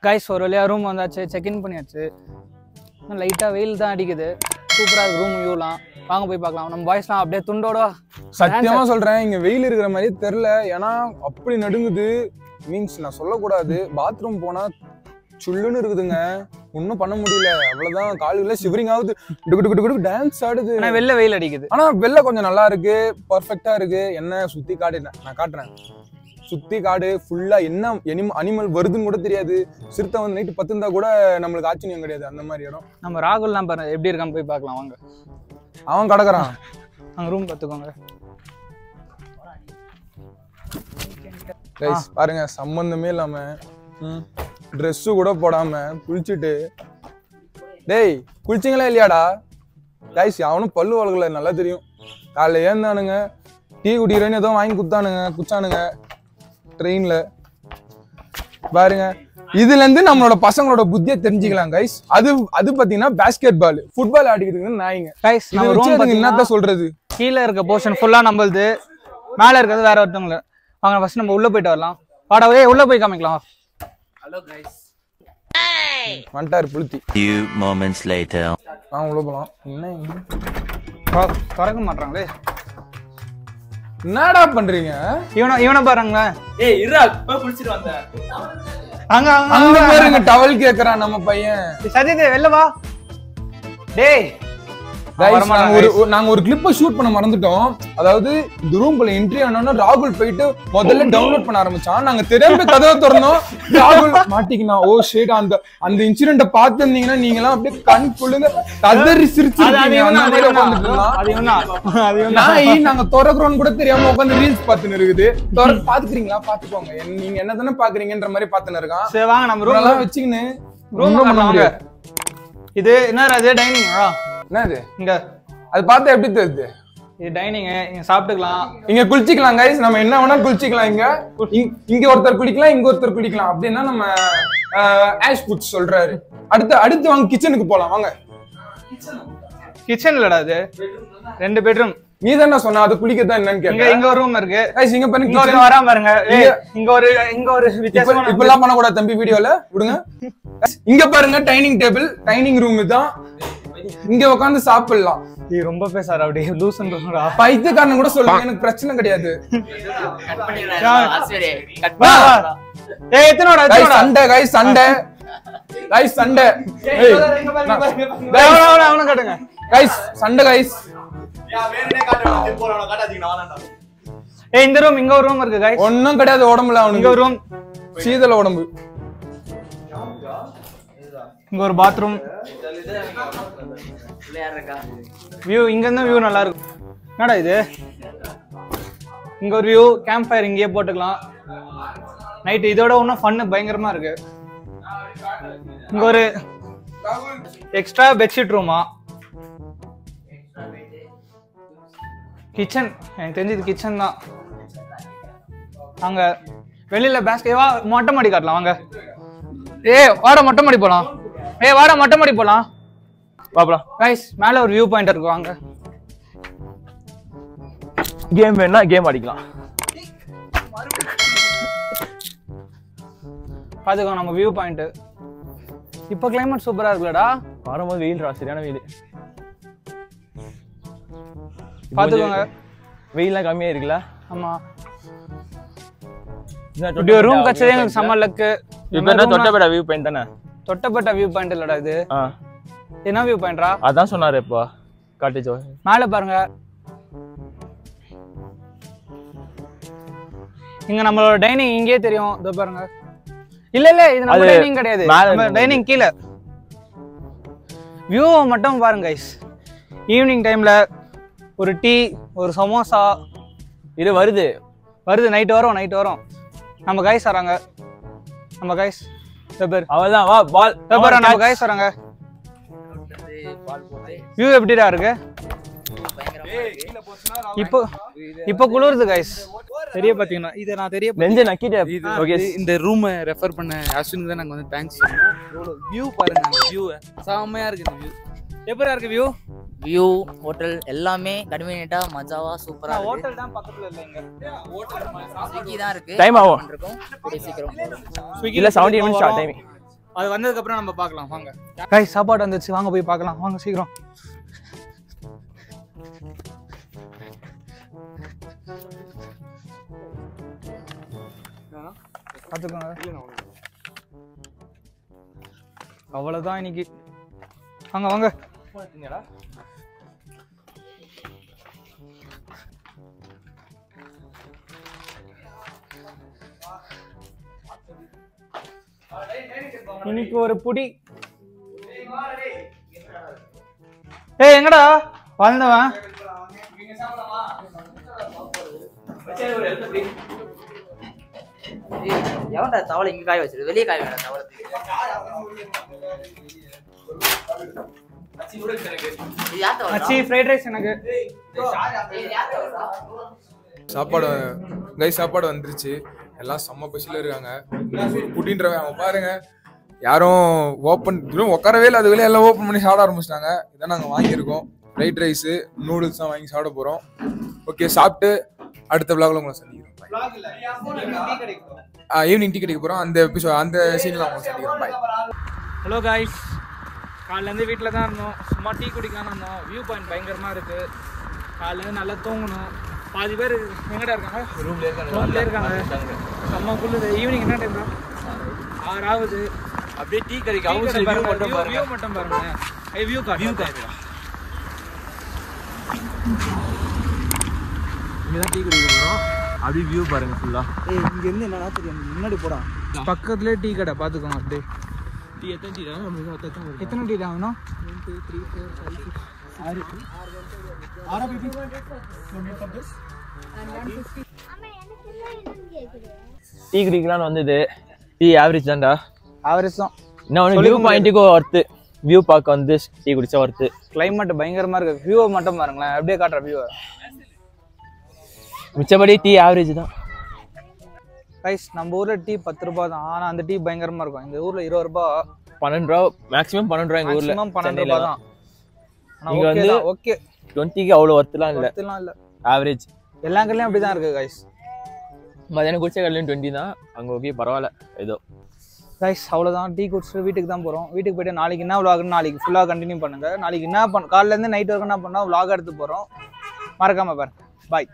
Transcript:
Guys ஒரு வழியாக room வந்தாச்சு, செக்இன் பண்ணியாச்சு. லைட்டாக வெயில் தான் அடிக்குது. சூப்பராக இருக்குது ரூம் வியூலாம். வாங்க போய் பார்க்கலாம். நம்ம பாய்ஸ்லாம் அப்படியே துண்டோட சத்தியமா சொல்றேன், இங்க வெயில் இருக்கிற மாதிரியே தெரியல. ஏன்னா அப்படி நடுங்குது. மீன்ஸ் நான் சொல்லக்கூடாது, பாத்ரூம் போனா சுள்ளுன்னு இருக்குதுங்க, ஒன்னும் பண்ண முடியல. அவ்வளவுதான், காலையில ஷிவரிங் ஆகுது, டான்ஸ் ஆடுது. ஆனா வெளில வெயில் அடிக்குது. ஆனா வெளில கொஞ்சம் நல்லா இருக்கு, பர்ஃபெக்டா இருக்கு. என்ன சுத்தி காட்டுறேன், நான் காட்டுறேன். சுத்தி காடு ஃபுல்லா என்ன அனிமல் வருதுன்னு கூட தெரியாது. சிறுத்தை வந்து நைட்டு 10 இருந்தா கூட நம்மளுக்கு ஆச்சரியம் கிடையாது. அந்த மாதிரி இடம். நம்ம ராகுல்லாம் பாருங்க எப்படி இருக்கான்னு போய் பார்க்கலாம் வாங்க. அவன் கிடக்குறான் அங்க ரூம் பார்த்துக்கோங்க. பாருங்க, சம்பந்தமே இல்லாம ட்ரெஸ்ஸு கூட போடாம குளிச்சுட்டு, டேய் குளிச்சிங்களா இல்லையாடா கைஸ்? அவனும் பல்லு வளர்க்கல, நல்லா தெரியும். காலைல ஏந்தானுங்க, டீ குடிக்கிறேன்னு ஏதோ வாங்கி குச்சானுங்க ட்ரெயின்ல. பாருங்க, இதுல இருந்து நம்மளோட பசங்களோட புத்தியை தெரிஞ்சுக்கலாம் கைஸ். அது பாத்தீங்கன்னா பேஸ்கெட் பால், ஃபுட்பால் ஆடிக்கிறதுக்கு நாய்ங்க கைஸ். நம்ம ரூம் என்னதான் சொல்றது, கீழே இருக்க போர்ஷன் ஃபுல்லா நம்மளுது, மேல இருக்கிறது வேற ஒருத்தவங்க. வாங்க ஃபர்ஸ்ட் நம்ம உள்ள போயிட்டு வரலாம். வாடா உள்ள போய் காமிக்கலாம். ஹலோ கைஸ், வந்துட்டாரு புளுத்தி. few moments later உள்ள போலாம். என்ன திறக்க மாட்டாங்களே, என்னடா பண்றீங்க? இவனை பாருங்க. ஏய் இருடா, போய் குளிச்சிட்டு வந்தேன். அங்க பாருங்க, டவல் கேக்குறான் நம்ம பையன். சஜித் வெளில வா. டேய் நாங்க ஒரு கிளிப்பை ஷூட் பண்ண மறந்துட்டோம். அதாவது இந்த ரூம்குள்ள என்ட்ரி ஆனோம்னா ராகுல் போயிட்டு முதல்ல டவுன்லோட் பண்ண ஆரம்பிச்சான். நாங்க திரும்ப கதவை திறந்தோம், ராகுல் மாட்டிக்கினா. ஓ ஷேட், அந்த இன்சிடென்ட பார்த்திருந்தீங்கன்னா நீங்க எல்லாம் அப்படியே கண் புள்ளுங்க கதறி சிரிச்சிருக்கீங்க. நாங்க திறக்கிறோம்னு கூட தெரியாம உட்காந்து ரீல்ஸ் பார்த்துன்னு இருக்குது. பாத்துக்கிறீங்களா? பாத்துக்கோங்க, நீங்க என்ன தானே பாக்குறீங்கன்ற மாதிரி பார்த்துன்னு இருக்கான். சரி வாங்க நம்ம ரூம் எல்லாம் வச்சுக்கின்னு ரூம் பண்ண முடியாது. இது என்ன அது டைனிங்கா? என்னது இங்க அது பார்த்தா எப்படி தெரியுது? இது டைனிங், இங்க சாப்பிட்டுக்கலாம், இங்க குளிச்சிக்கலாம் கைஸ். நம்ம என்ன வேணா குளிச்சிக்கலாம். இங்க ஒருத்தர் குளிக்கலாம், இங்க ஒருத்தர் குளிக்கலாம். அப்படின்னா நம்ம ஆஷ் புட் சொல்றாரு. அடுத்து வாங்க கிச்சனுக்கு போலாம் வாங்க. கிச்சன் இல்லடா, அது 2 பெட்ரூம். நீ தானே சொன்ன அது குளிக்கதான் என்னன்னு கேட்டேன். இங்க ஒரு ரூம் இருக்கு கைஸ். இங்க பாருங்க, இங்க ஒரு வராம பாருங்க. இங்க ஒரு வித்தியாசமான இப்பெல்லாம் பண்ண கூடாது தம்பி, வீடியோல விடுங்க. இங்க பாருங்க, டைனிங் டேபிள், டைனிங் ரூம் தான். இங்க உட்கார்ந்து சாப்பிடலாம். நீ ரொம்ப பேசாத, அப்படியே லூசுன்றா. பைத்தியக்காரன் கூட சொல்லுங்க, எனக்கு பிரச்சனை கிடையாது. ஏய் எத்தனோட சண்டை கைஸ், சண்டை கைஸ், சண்டை. அவன காட்டுங்க கைஸ், சண்டை கைஸ். ஏய் இந்த ரூம், இங்க ஒரு ரூம் இருக்கு கைஸ். ஒண்ணும் கிடையாது உடம்புல அவனுக்கு. இங்க ஒரு ரூம், சீதல உடம்பு. இங்க ஒரு பாத்ரூம். வியூ இங்க இருந்து வியூ நல்லா இருக்கும். என்னடா இது? இங்க ஒரு வியூ, கேம்ப் ஃபயர் இங்கேயே போட்டுக்கலாம் நைட். இதோட இன்னும் ஃபன் பயங்கரமா இருக்கு. இங்க ஒரு எக்ஸ்ட்ரா பெட்ஷீட் ரூமா. கிச்சன், எனக்கு தெரிஞ்சது கிச்சன் தான். அங்க வெளியில பேஸ்கெட். வா மொட்டை மாடி காட்டலாம் வாங்க. வாடா மொட்டை மாடி போலாம். வாடா மொட்டை மாடி போலாம். பாப்பலாம் கைஸ், மேல ஒரு வியூ பாயிண்ட் இருக்கு வாங்க. கேம் வேணா கேம் ஆடிக்கலாம். பாத்துக்கோ நம்ம வியூ பாயிண்ட். இப்ப கிளைமேட் சூப்பரா இருக்குலடா. வரும்போது வெயில் சரியான வெயில். பாத்துக்கோங்க, வெயில்லாம் கம்மியா இருக்குல்ல. ஆமா, இப்படி ஒரு ரூம் கச்சதே எனக்கு செம்ம லக்கு. இப்போ என்ன தொட்டபெட்டா வியூ பாயிண்ட் தானே? தொட்டபெட்டா வியூ பாயிண்ட் இல்லடா இது. என்ன வியூ பாயிண்ட்ரா? அதான் சொன்னாரு இப்போ காட்டேஜ். மேல பாருங்க, இங்க நம்மளோட டைனிங் இங்கே தெரியும். இதோ பாருங்க. இல்ல இது நம்ம டைனிங் கிடையாது, நம்ம டைனிங் கீழ. வியூ மட்டும் பாருங்க கைஸ். ஈவினிங் டைம்ல ஒரு டீ, ஒரு சமோசா. இது வருது நைட் வரும். நம்ம கைஸ் வராங்க. நம்ம கைஸ் அவதான் வா பால். நம்ம கைஸ் வராங்க. வியூ எப்படிடா இருக்கு? இப்போ குளிருது கைஸ். தெரிய பாத்தீங்கன்னா இது நான் தெரிய நெஞ்ச நக்கிட்டே. ஓகே, இந்த ரூம் ரெஃபர் பண்ண அஸ்வினுக்கு தான் நாங்க வந்து தேங்க்ஸ் சொல்லணும். வியூ பாருங்க, வியூ செமையா இருக்கு. இந்த வியூ எப்படிடா இருக்கு? வியூ ஹோட்டல் எல்லாமே கன்வீனியன்ட்டா மஜாவா சூப்பரா இருக்கு. ஹோட்டல் தான் பக்கத்துல இல்ல, இங்க ஹோட்டல் ஸ்விக்கி தான் இருக்கு. டைம் ஆகும் கூடிய சீக்கிரம். இல்ல 70 நிமிஷம் டைம். அது வந்ததுக்கு அப்புறம் நம்ம பார்க்கலாம் வாங்க. கைஸ் சாப்பாடு வந்துச்சு, வாங்க போய் பார்க்கலாம் வாங்க சீக்கிரம். பார்த்துக்கோங்க. அவ்வளோதான் இன்னைக்கு. வாங்க வாங்க. இன்னைக்கு ஒரு புடி. ஏய் எங்கடா வாழ்ந்தவன்? எவன்டா தவளை இங்க காய வச்சிரு, வெளியே காய வேண்டாம் தவளை. இது யார் தவளை? அச்சி ஃப்ரைட் ரைஸ் எனக்கு. சாப்பாடு கைஸ் சாப்பாடு வந்துருச்சு. எல்லாம் செம்ம பசியில் இருக்காங்க. புட்டின்றவன் அவன் பாருங்க யாரும் ஓப்பன் உட்காரவே இல்லை, அது வெளியே எல்லாம் ஓப்பன் பண்ணி சாப்பிட ஆரம்பிச்சிட்டாங்க. இதான் நாங்கள் வாங்கியிருக்கோம். ஃப்ரைட் ரைஸு நூடுல்ஸ் தான் வாங்கி சாப்பிட போகிறோம். ஓகே சாப்பிட்டு அடுத்த விளாக்ல உங்களை சந்திக்கிறோம். ஈவினிங் டீ கிடைக்க போகிறோம். அந்த எபிசோட் அந்த சீனில் உங்களை சந்திக்கிறோம். பாய். ஹலோ காய்ஸ், காலையிலேருந்து வீட்டில் தான் இருந்தோம். சும்மா டீ குடிக்காமல் இருந்தோம். வியூ பாயிண்ட் பயங்கரமாக இருக்குது. காலையிலேருந்து நல்லா தூங்கணும். பாதி பேர் எங்கடா இருக்காங்க? ரூம்லேயே இருக்காங்க. செம்ம குளிர். ஈவினிங் என்ன டைம் தான்? 6 ஆகுது. அப்படியே டீ கடைக்கு வியூ மட்டும் பாருங்க. வியூ கார்டு இங்கதான் டீ குடிக்க போறோம். அப்படியே வியூ பாருங்க ஃபுல்லா. இங்க இருந்து என்னன்னா தெரியும், முன்னாடி போடா. பக்கத்துலயே டீ கடை பாத்துக்கோங்க. அப்படியே டீ எத்தனை டீ தான்? எத்தனை டீ தான் வேணும்? 1 2 3 4 5 6 6 பேபி. டீ குடிக்கலாம்னு வந்தது. டீ ஆவரேஜ் தான்டா. ஆவரேஜ் தான். இன்னும் வியூ பாயிண்ட்டுக்கு ஒர்த்து. வியூ பார்க்க வந்து டீ குடிச்சா ஒர்த்து. கிளைமேட் பயங்கரமா இருக்கு. வியூ மட்டும் பாருங்களேன். அப்படியே காட்டுற வியூ. மிச்சபடி டீ ஆவரேஜ் தான். கைஸ் நம்ம ஊர்ல டீ 10 ரூபாய் தான். ஆனா அந்த டீ பயங்கரமா இருக்கும். இந்த ஊர்ல 20 ரூபாய் 12 ரூபா மேக்ஸிமம் 12 ரூபா. எங்க ஊர்ல மேக்ஸிமம் 12 ரூபாய் தான். இங்க வந்து ஓகே 20க்கு அவ்வளவு ஒர்த்துலாம் இல்ல. ஒர்த்துலாம் இல்ல. ஆவரேஜ். எல்லா கடையிலயும் அப்படிதான் இருக்கு கைஸ். மதியானம் குடிச்ச கடையிலும் 20 தான். அங்க ஓகே பரவாயில்ல ஏதோ. கைஸ் அவ்வளோதான். டீ குடிச்சிட்டு வீட்டுக்கு தான் போகிறோம். வீட்டுக்கு போய்ட்டு நாளைக்கு என்ன விளாக்னு நாளைக்கு ஃபுல்லாக கண்டினியூ பண்ணுங்கள். நாளைக்கு என்ன காலையிலேருந்து நைட் வரைக்கும் என்ன பண்ணோம் விளாக் எடுத்து போகிறோம். மறக்காமல் பாருங்க. பாய்.